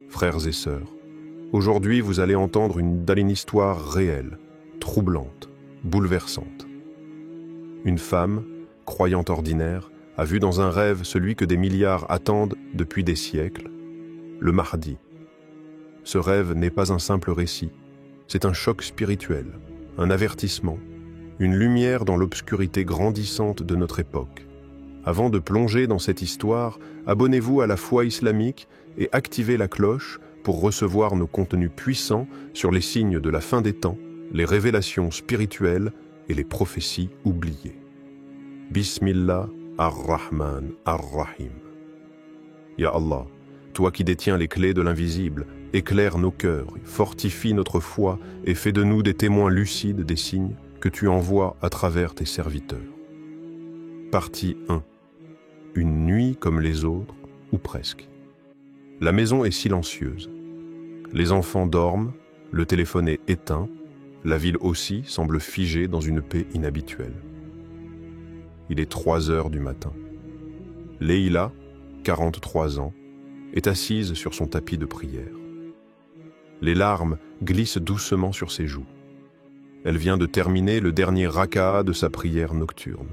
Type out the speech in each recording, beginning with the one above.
Frères et sœurs, aujourd'hui vous allez entendre une histoire réelle, troublante, bouleversante. Une femme, croyante ordinaire, a vu dans un rêve celui que des milliards attendent depuis des siècles, le Mahdi. Ce rêve n'est pas un simple récit, c'est un choc spirituel, un avertissement, une lumière dans l'obscurité grandissante de notre époque. Avant de plonger dans cette histoire, abonnez-vous à la foi islamique et activez la cloche pour recevoir nos contenus puissants sur les signes de la fin des temps, les révélations spirituelles et les prophéties oubliées. Bismillah ar-Rahman ar-Rahim. Ya Allah, toi qui détiens les clés de l'invisible, éclaire nos cœurs, fortifie notre foi et fais de nous des témoins lucides des signes que tu envoies à travers tes serviteurs. Partie 1. Une nuit comme les autres, ou presque. La maison est silencieuse. Les enfants dorment, le téléphone est éteint, la ville aussi semble figée dans une paix inhabituelle. Il est 3 heures du matin. Leïla, 43 ans, est assise sur son tapis de prière. Les larmes glissent doucement sur ses joues. Elle vient de terminer le dernier raka'a de sa prière nocturne.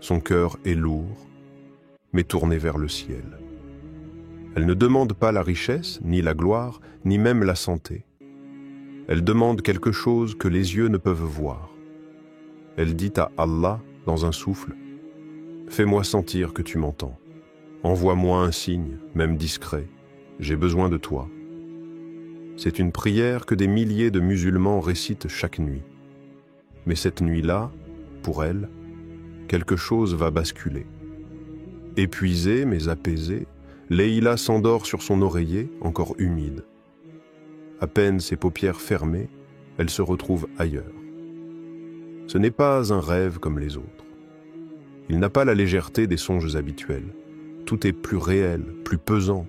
Son cœur est lourd, mais tourné vers le ciel. Elle ne demande pas la richesse, ni la gloire, ni même la santé. Elle demande quelque chose que les yeux ne peuvent voir. Elle dit à Allah dans un souffle, « Fais-moi sentir que tu m'entends. Envoie-moi un signe, même discret. J'ai besoin de toi. » C'est une prière que des milliers de musulmans récitent chaque nuit. Mais cette nuit-là, pour elle, quelque chose va basculer. Épuisée mais apaisée, Leïla s'endort sur son oreiller, encore humide. À peine ses paupières fermées, elle se retrouve ailleurs. Ce n'est pas un rêve comme les autres. Il n'a pas la légèreté des songes habituels. Tout est plus réel, plus pesant,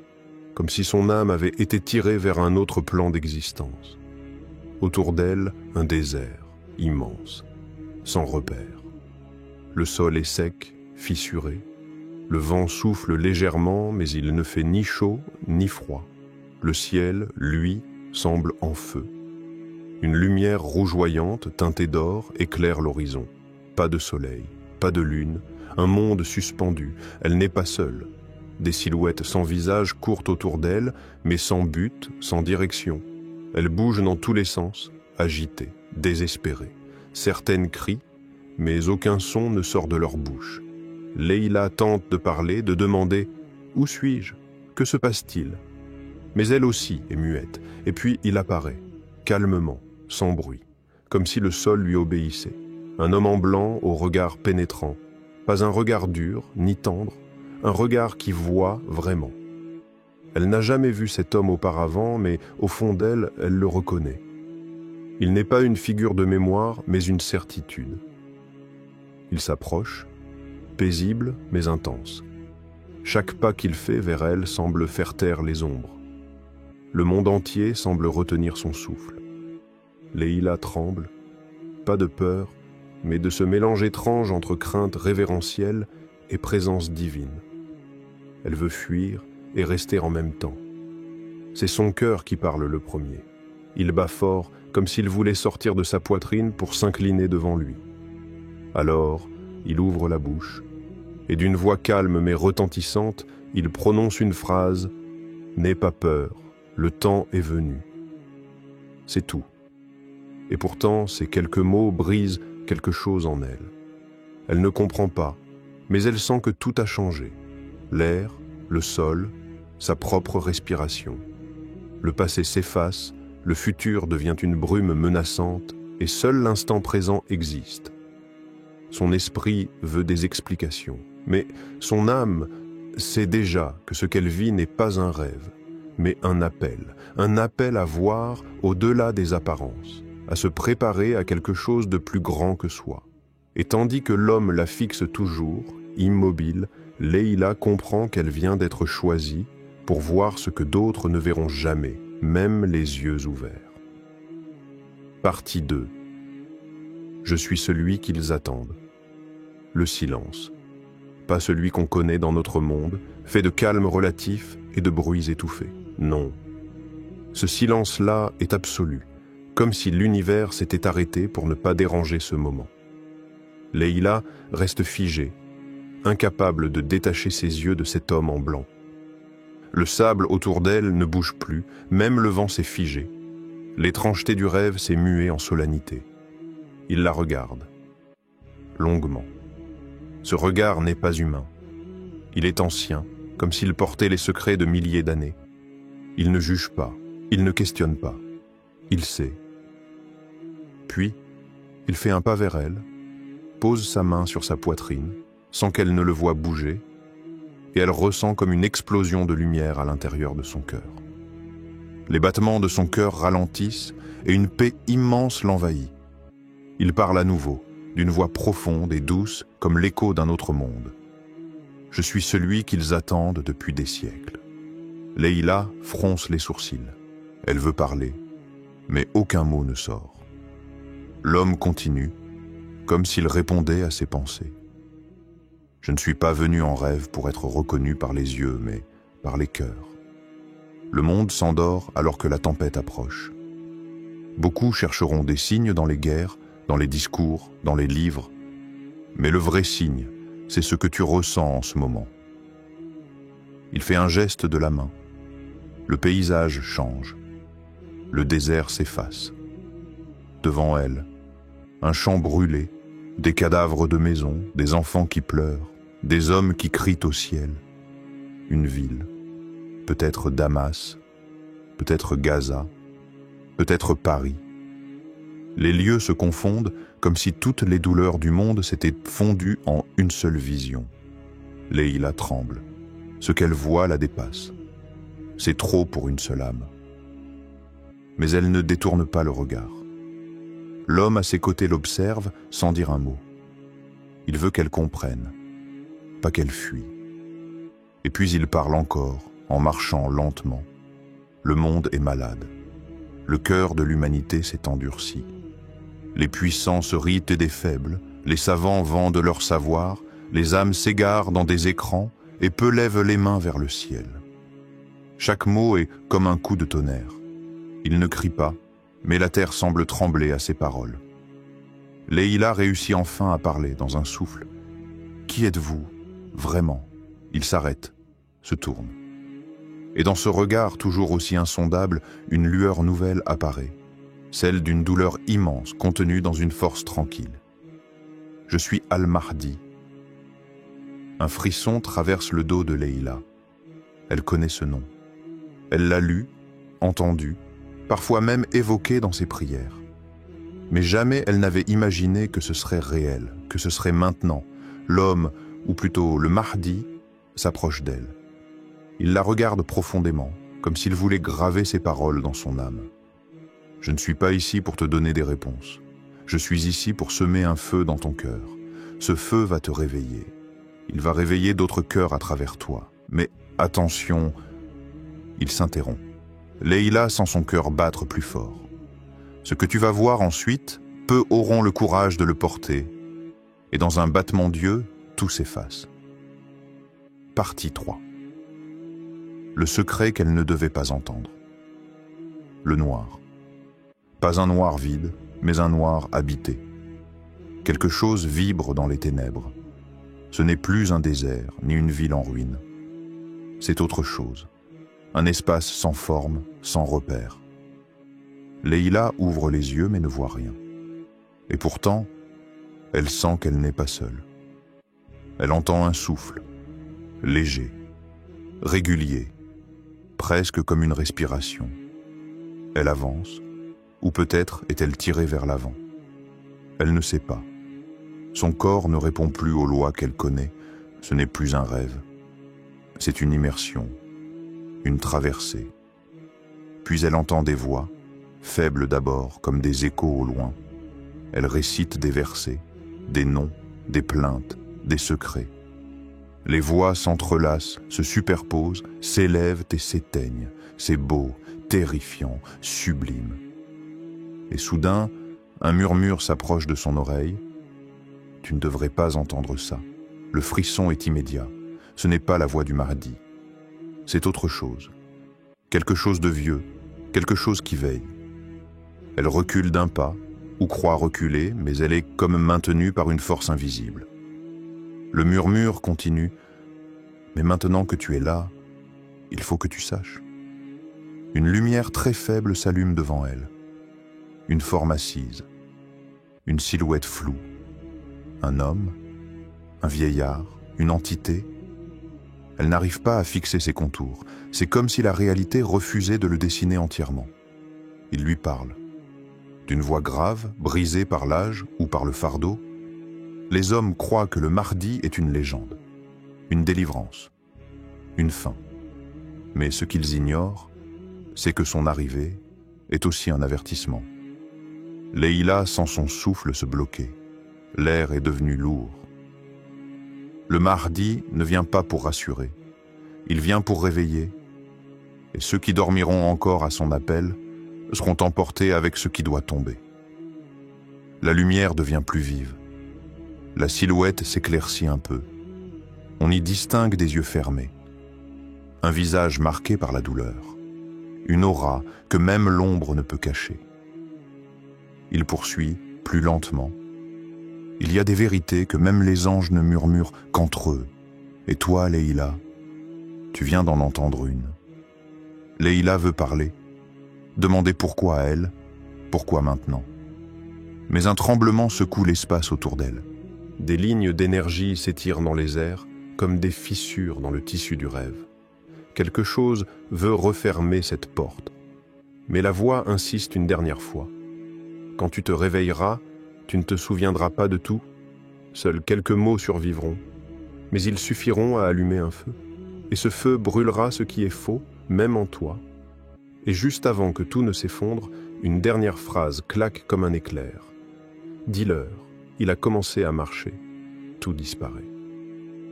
comme si son âme avait été tirée vers un autre plan d'existence. Autour d'elle, un désert, immense, sans repère. Le sol est sec, fissuré. Le vent souffle légèrement, mais il ne fait ni chaud ni froid. Le ciel, lui, semble en feu. Une lumière rougeoyante, teintée d'or, éclaire l'horizon. Pas de soleil, pas de lune, un monde suspendu. Elle n'est pas seule. Des silhouettes sans visage courent autour d'elle, mais sans but, sans direction. Elles bougent dans tous les sens, agitées, désespérées. Certaines crient, mais aucun son ne sort de leur bouche. Leïla tente de parler, de demander « Où suis-je ? Que se passe-t-il » Mais elle aussi est muette, et puis il apparaît, calmement, sans bruit, comme si le sol lui obéissait. Un homme en blanc au regard pénétrant, pas un regard dur, ni tendre, un regard qui voit vraiment. Elle n'a jamais vu cet homme auparavant, mais au fond d'elle, elle le reconnaît. Il n'est pas une figure de mémoire, mais une certitude. Il s'approche, paisible mais intense. Chaque pas qu'il fait vers elle semble faire taire les ombres. Le monde entier semble retenir son souffle. Leïla tremble, pas de peur, mais de ce mélange étrange entre crainte révérentielle et présence divine. Elle veut fuir et rester en même temps. C'est son cœur qui parle le premier. Il bat fort, comme s'il voulait sortir de sa poitrine pour s'incliner devant lui. Alors, il ouvre la bouche, et d'une voix calme mais retentissante, il prononce une phrase « N'aie pas peur, le temps est venu ». C'est tout. Et pourtant, ces quelques mots brisent quelque chose en elle. Elle ne comprend pas, mais elle sent que tout a changé. L'air, le sol, sa propre respiration. Le passé s'efface, le futur devient une brume menaçante, et seul l'instant présent existe. Son esprit veut des explications, mais son âme sait déjà que ce qu'elle vit n'est pas un rêve, mais un appel à voir au-delà des apparences, à se préparer à quelque chose de plus grand que soi. Et tandis que l'homme la fixe toujours, immobile, Leïla comprend qu'elle vient d'être choisie pour voir ce que d'autres ne verront jamais, même les yeux ouverts. Partie 2. Je suis celui qu'ils attendent. Le silence. Pas celui qu'on connaît dans notre monde, fait de calme relatif et de bruits étouffés. Non. Ce silence-là est absolu, comme si l'univers s'était arrêté pour ne pas déranger ce moment. Leïla reste figée, incapable de détacher ses yeux de cet homme en blanc. Le sable autour d'elle ne bouge plus, même le vent s'est figé. L'étrangeté du rêve s'est muée en solennité. Il la regarde, longuement. Ce regard n'est pas humain. Il est ancien, comme s'il portait les secrets de milliers d'années. Il ne juge pas, il ne questionne pas. Il sait. Puis, il fait un pas vers elle, pose sa main sur sa poitrine, sans qu'elle ne le voie bouger, et elle ressent comme une explosion de lumière à l'intérieur de son cœur. Les battements de son cœur ralentissent et une paix immense l'envahit. Il parle à nouveau, d'une voix profonde et douce comme l'écho d'un autre monde. Je suis celui qu'ils attendent depuis des siècles. Leïla fronce les sourcils. Elle veut parler, mais aucun mot ne sort. L'homme continue, comme s'il répondait à ses pensées. Je ne suis pas venu en rêve pour être reconnu par les yeux, mais par les cœurs. Le monde s'endort alors que la tempête approche. Beaucoup chercheront des signes dans les guerres, dans les discours, dans les livres. Mais le vrai signe, c'est ce que tu ressens en ce moment. Il fait un geste de la main. Le paysage change. Le désert s'efface. Devant elle, un champ brûlé, des cadavres de maisons, des enfants qui pleurent, des hommes qui crient au ciel. Une ville, peut-être Damas, peut-être Gaza, peut-être Paris. Les lieux se confondent comme si toutes les douleurs du monde s'étaient fondues en une seule vision. Leïla tremble. Ce qu'elle voit la dépasse. C'est trop pour une seule âme. Mais elle ne détourne pas le regard. L'homme à ses côtés l'observe sans dire un mot. Il veut qu'elle comprenne, pas qu'elle fuit. Et puis il parle encore, en marchant lentement. Le monde est malade. Le cœur de l'humanité s'est endurci. Les puissants se rient des faibles, les savants vendent leur savoir, les âmes s'égarent dans des écrans et peu lèvent les mains vers le ciel. Chaque mot est comme un coup de tonnerre. Il ne crie pas, mais la terre semble trembler à ses paroles. Leïla réussit enfin à parler dans un souffle. « Qui êtes-vous, vraiment ?» Il s'arrête, se tourne. Et dans ce regard toujours aussi insondable, une lueur nouvelle apparaît, celle d'une douleur immense contenue dans une force tranquille. « Je suis Al-Mahdi. » Un frisson traverse le dos de Leïla. Elle connaît ce nom. Elle l'a lu, entendu, parfois même évoqué dans ses prières. Mais jamais elle n'avait imaginé que ce serait réel, que ce serait maintenant. L'homme, ou plutôt le Mahdi, s'approche d'elle. Il la regarde profondément, comme s'il voulait graver ses paroles dans son âme. « Je ne suis pas ici pour te donner des réponses. Je suis ici pour semer un feu dans ton cœur. Ce feu va te réveiller. Il va réveiller d'autres cœurs à travers toi. Mais attention, il s'interrompt. Leïla sent son cœur battre plus fort. Ce que tu vas voir ensuite, peu auront le courage de le porter, et dans un battement d'yeux, tout s'efface. Partie 3. Le secret qu'elle ne devait pas entendre. Le noir. Pas un noir vide, mais un noir habité. Quelque chose vibre dans les ténèbres. Ce n'est plus un désert, ni une ville en ruine. C'est autre chose. Un espace sans forme, sans repère. Leïla ouvre les yeux mais ne voit rien. Et pourtant, elle sent qu'elle n'est pas seule. Elle entend un souffle, léger, régulier, presque comme une respiration. Elle avance, ou peut-être est-elle tirée vers l'avant. Elle ne sait pas. Son corps ne répond plus aux lois qu'elle connaît, ce n'est plus un rêve. C'est une immersion, une traversée. Puis elle entend des voix, faibles d'abord, comme des échos au loin. Elle récite des versets, des noms, des plaintes, des secrets. Les voix s'entrelacent, se superposent, s'élèvent et s'éteignent. C'est beau, terrifiant, sublime. Et soudain, un murmure s'approche de son oreille. « Tu ne devrais pas entendre ça. » Le frisson est immédiat. Ce n'est pas la voix du Mahdi. C'est autre chose. quelque chose de vieux, quelque chose qui veille. Elle recule d'un pas, ou croit reculer, mais elle est comme maintenue par une force invisible. Le murmure continue, mais maintenant que tu es là, il faut que tu saches. Une lumière très faible s'allume devant elle. Une forme assise, une silhouette floue. Un homme, un vieillard, une entité. Elle n'arrive pas à fixer ses contours. C'est comme si la réalité refusait de le dessiner entièrement. Il lui parle. D'une voix grave, brisée par l'âge ou par le fardeau, les hommes croient que le Mahdi est une légende, une délivrance, une fin. Mais ce qu'ils ignorent, c'est que son arrivée est aussi un avertissement. Leïla sent son souffle se bloquer. L'air est devenu lourd. Le Mahdi ne vient pas pour rassurer. Il vient pour réveiller. Et ceux qui dormiront encore à son appel seront emportés avec ce qui doit tomber. La lumière devient plus vive. La silhouette s'éclaircit un peu. On y distingue des yeux fermés. Un visage marqué par la douleur. Une aura que même l'ombre ne peut cacher. Il poursuit, plus lentement. Il y a des vérités que même les anges ne murmurent qu'entre eux. Et toi, Leïla, tu viens d'en entendre une. Leïla veut parler. Demander pourquoi elle, pourquoi maintenant. Mais un tremblement secoue l'espace autour d'elle. Des lignes d'énergie s'étirent dans les airs, comme des fissures dans le tissu du rêve. Quelque chose veut refermer cette porte. Mais la voix insiste une dernière fois. Quand tu te réveilleras, tu ne te souviendras pas de tout. Seuls quelques mots survivront. Mais ils suffiront à allumer un feu. Et ce feu brûlera ce qui est faux, même en toi. Et juste avant que tout ne s'effondre, une dernière phrase claque comme un éclair. Dis-leur, il a commencé à marcher. Tout disparaît.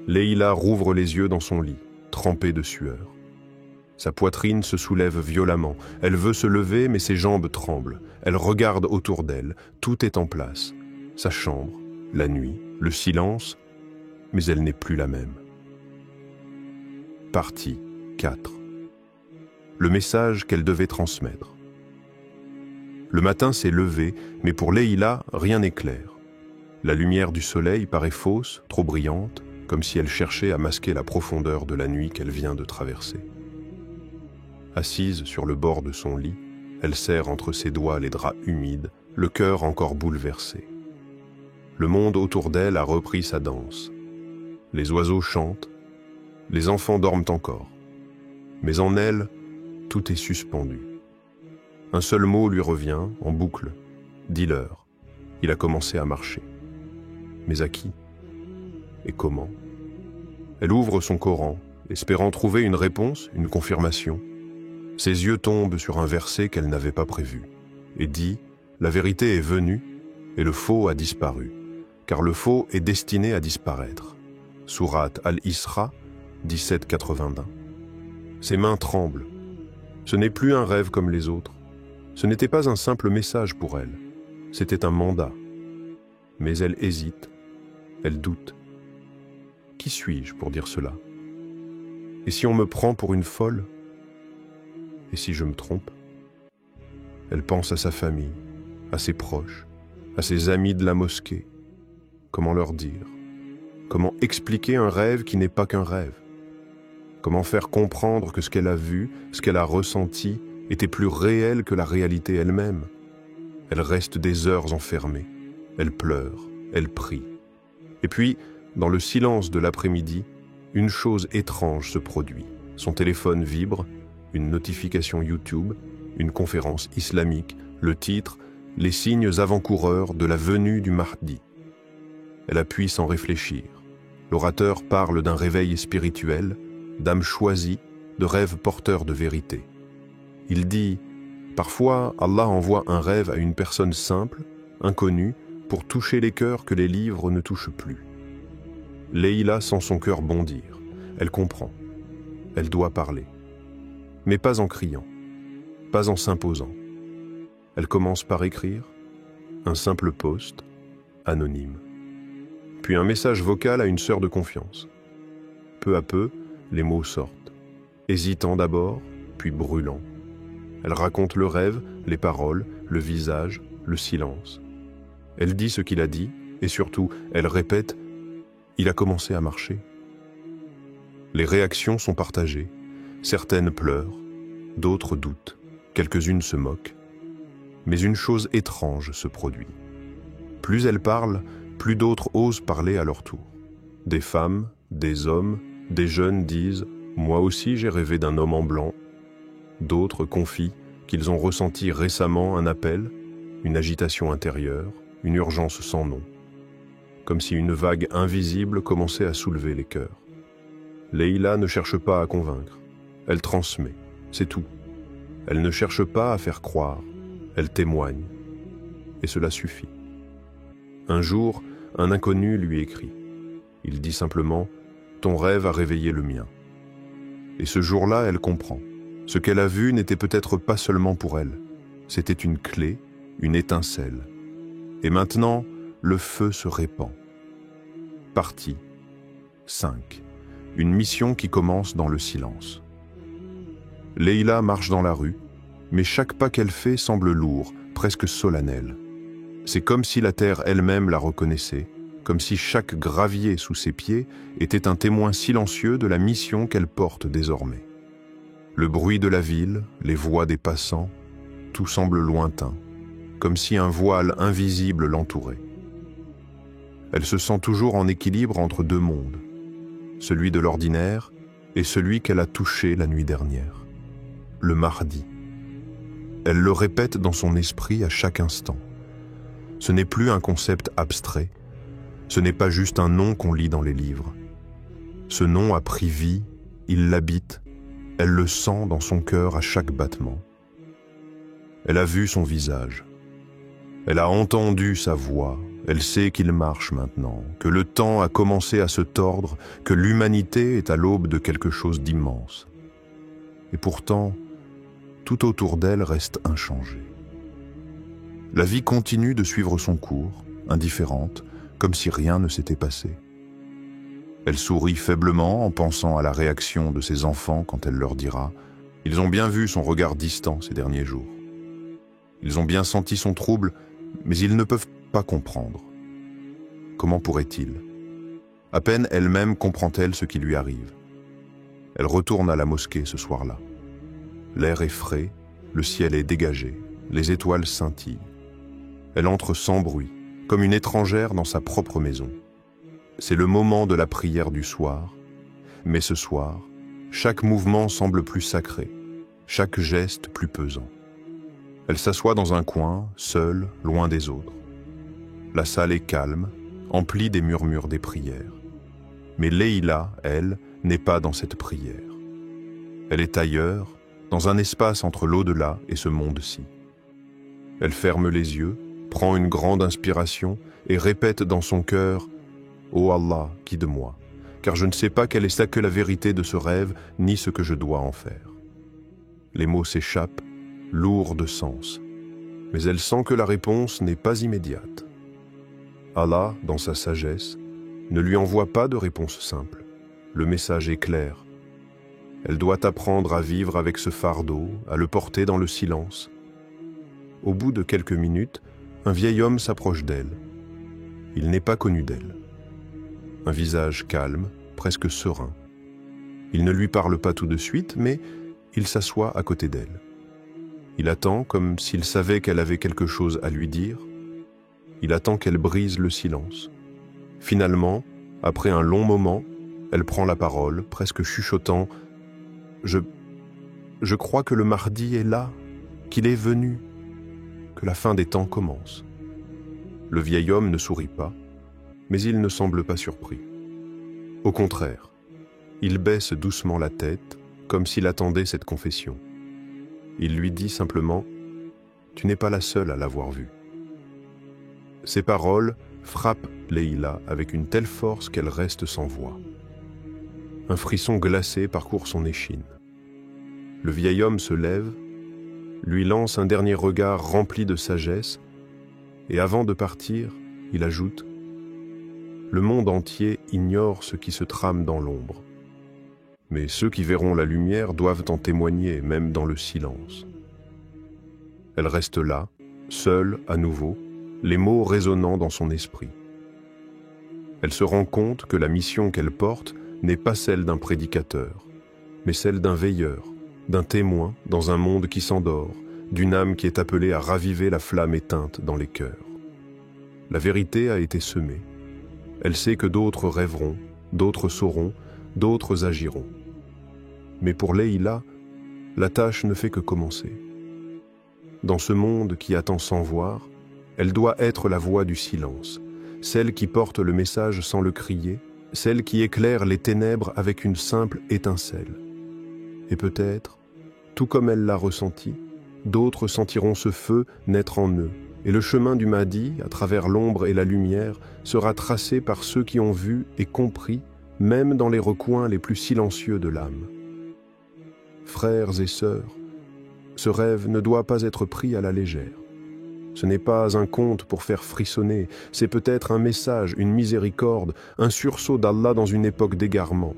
Leïla rouvre les yeux dans son lit, trempée de sueur. Sa poitrine se soulève violemment. Elle veut se lever, mais ses jambes tremblent. Elle regarde autour d'elle. Tout est en place. Sa chambre, la nuit, le silence, mais elle n'est plus la même. Partie 4. Le message qu'elle devait transmettre. Le matin s'est levé, mais pour Leïla, rien n'est clair. La lumière du soleil paraît fausse, trop brillante, comme si elle cherchait à masquer la profondeur de la nuit qu'elle vient de traverser. Assise sur le bord de son lit, elle serre entre ses doigts les draps humides, le cœur encore bouleversé. Le monde autour d'elle a repris sa danse. Les oiseaux chantent, les enfants dorment encore. Mais en elle, tout est suspendu. Un seul mot lui revient, en boucle. Dis-leur, il a commencé à marcher. Mais à qui? Et comment? Elle ouvre son Coran, espérant trouver une réponse, une confirmation. Ses yeux tombent sur un verset qu'elle n'avait pas prévu, et dit « La vérité est venue, et le faux a disparu, car le faux est destiné à disparaître. » Sourate Al-Isra, 17-81. Ses mains tremblent. Ce n'est plus un rêve comme les autres. Ce n'était pas un simple message pour elle. C'était un mandat. Mais elle hésite. Elle doute. Qui suis-je pour dire cela? Et si on me prend pour une folle? Et si je me trompe? Elle pense à sa famille, à ses proches, à ses amis de la mosquée. Comment leur dire? Comment expliquer un rêve qui n'est pas qu'un rêve? Comment faire comprendre que ce qu'elle a vu, ce qu'elle a ressenti, était plus réel que la réalité elle-même? Elle reste des heures enfermée. Elle pleure, elle prie. Et puis, dans le silence de l'après-midi, une chose étrange se produit. Son téléphone vibre, une notification YouTube, une conférence islamique, le titre, les signes avant-coureurs de la venue du Mahdi. Elle appuie sans réfléchir. L'orateur parle d'un réveil spirituel, d'âme choisie, de rêve porteur de vérité. Il dit « Parfois, Allah envoie un rêve à une personne simple, inconnue, pour toucher les cœurs que les livres ne touchent plus. » Leïla sent son cœur bondir. Elle comprend. Elle doit parler. Mais pas en criant, pas en s'imposant. Elle commence par écrire un simple post, anonyme. Puis un message vocal à une sœur de confiance. Peu à peu, les mots sortent. Hésitant d'abord, puis brûlant. Elle raconte le rêve, les paroles, le visage, le silence. Elle dit ce qu'il a dit, et surtout, elle répète « Il a commencé à marcher ». Les réactions sont partagées. Certaines pleurent, d'autres doutent, quelques-unes se moquent. Mais une chose étrange se produit. Plus elle parle, plus d'autres osent parler à leur tour. Des femmes, des hommes, des jeunes disent « Moi aussi j'ai rêvé d'un homme en blanc ». D'autres confient qu'ils ont ressenti récemment un appel, une agitation intérieure, une urgence sans nom. Comme si une vague invisible commençait à soulever les cœurs. Leïla ne cherche pas à convaincre, elle transmet, c'est tout. Elle ne cherche pas à faire croire, elle témoigne. Et cela suffit. Un jour, un inconnu lui écrit. Il dit simplement « Ton rêve a réveillé le mien ». Et ce jour-là, elle comprend. Ce qu'elle a vu n'était peut-être pas seulement pour elle. C'était une clé, une étincelle. Et maintenant, le feu se répand. Partie 5. Une mission qui commence dans le silence. Leïla marche dans la rue, mais chaque pas qu'elle fait semble lourd, presque solennel. C'est comme si la terre elle-même la reconnaissait, comme si chaque gravier sous ses pieds était un témoin silencieux de la mission qu'elle porte désormais. Le bruit de la ville, les voix des passants, tout semble lointain, comme si un voile invisible l'entourait. Elle se sent toujours en équilibre entre deux mondes, celui de l'ordinaire et celui qu'elle a touché la nuit dernière, le mardi. Elle le répète dans son esprit à chaque instant. Ce n'est plus un concept abstrait, ce n'est pas juste un nom qu'on lit dans les livres. Ce nom a pris vie, il l'habite, elle le sent dans son cœur à chaque battement. Elle a vu son visage, elle a entendu sa voix, elle sait qu'il marche maintenant, que le temps a commencé à se tordre, que l'humanité est à l'aube de quelque chose d'immense. Et pourtant, tout autour d'elle reste inchangé. La vie continue de suivre son cours, indifférente, comme si rien ne s'était passé. Elle sourit faiblement en pensant à la réaction de ses enfants quand elle leur dira « Ils ont bien vu son regard distant ces derniers jours. Ils ont bien senti son trouble, mais ils ne peuvent pas comprendre. Comment pourrait-il ? À peine elle-même comprend-elle ce qui lui arrive. Elle retourne à la mosquée ce soir-là. L'air est frais, le ciel est dégagé, les étoiles scintillent. Elle entre sans bruit, comme une étrangère dans sa propre maison. C'est le moment de la prière du soir, mais ce soir, chaque mouvement semble plus sacré, chaque geste plus pesant. Elle s'assoit dans un coin, seule, loin des autres. La salle est calme, emplie des murmures des prières. Mais Leïla, elle, n'est pas dans cette prière. Elle est ailleurs, dans un espace entre l'au-delà et ce monde-ci. Elle ferme les yeux, prend une grande inspiration et répète dans son cœur « Ô Allah, guide-moi, car je ne sais pas quelle est que la vérité de ce rêve, ni ce que je dois en faire. » Les mots s'échappent, lourds de sens, mais elle sent que la réponse n'est pas immédiate. Allah, dans sa sagesse, ne lui envoie pas de réponse simple. Le message est clair. Elle doit apprendre à vivre avec ce fardeau, à le porter dans le silence. Au bout de quelques minutes, un vieil homme s'approche d'elle. Il n'est pas connu d'elle. Un visage calme, presque serein. Il ne lui parle pas tout de suite, mais il s'assoit à côté d'elle. Il attend comme s'il savait qu'elle avait quelque chose à lui dire. Il attend qu'elle brise le silence. Finalement, après un long moment, elle prend la parole, presque chuchotant « Je crois que le mardi est là, qu'il est venu, que la fin des temps commence. » Le vieil homme ne sourit pas, mais il ne semble pas surpris. Au contraire, il baisse doucement la tête, comme s'il attendait cette confession. Il lui dit simplement « Tu n'es pas la seule à l'avoir vu. » Ces paroles frappent Leïla avec une telle force qu'elle reste sans voix. Un frisson glacé parcourt son échine. Le vieil homme se lève, lui lance un dernier regard rempli de sagesse, et avant de partir, il ajoute « Le monde entier ignore ce qui se trame dans l'ombre. mais ceux qui verront la lumière doivent en témoigner, même dans le silence. Elle reste là, seule à nouveau, les mots résonnant dans son esprit. Elle se rend compte que la mission qu'elle porte n'est pas celle d'un prédicateur, mais celle d'un veilleur, d'un témoin dans un monde qui s'endort, d'une âme qui est appelée à raviver la flamme éteinte dans les cœurs. La vérité a été semée. Elle sait que d'autres rêveront, d'autres sauront, d'autres agiront. Mais pour Leïla, la tâche ne fait que commencer. Dans ce monde qui attend sans voir, elle doit être la voix du silence, celle qui porte le message sans le crier, celle qui éclaire les ténèbres avec une simple étincelle. Et peut-être, tout comme elle l'a ressenti, d'autres sentiront ce feu naître en eux, et le chemin du Mahdi, à travers l'ombre et la lumière, sera tracé par ceux qui ont vu et compris, même dans les recoins les plus silencieux de l'âme. Frères et sœurs, ce rêve ne doit pas être pris à la légère. Ce n'est pas un conte pour faire frissonner, c'est peut-être un message, une miséricorde, un sursaut d'Allah dans une époque d'égarement.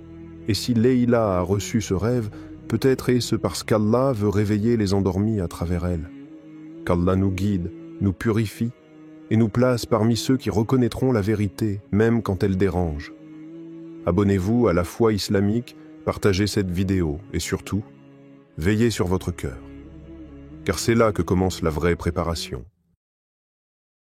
Et si Leïla a reçu ce rêve, peut-être est-ce parce qu'Allah veut réveiller les endormis à travers elle. Qu'Allah nous guide, nous purifie et nous place parmi ceux qui reconnaîtront la vérité, même quand elle dérange. Abonnez-vous à la foi islamique, partagez cette vidéo et surtout, veillez sur votre cœur. Car c'est là que commence la vraie préparation.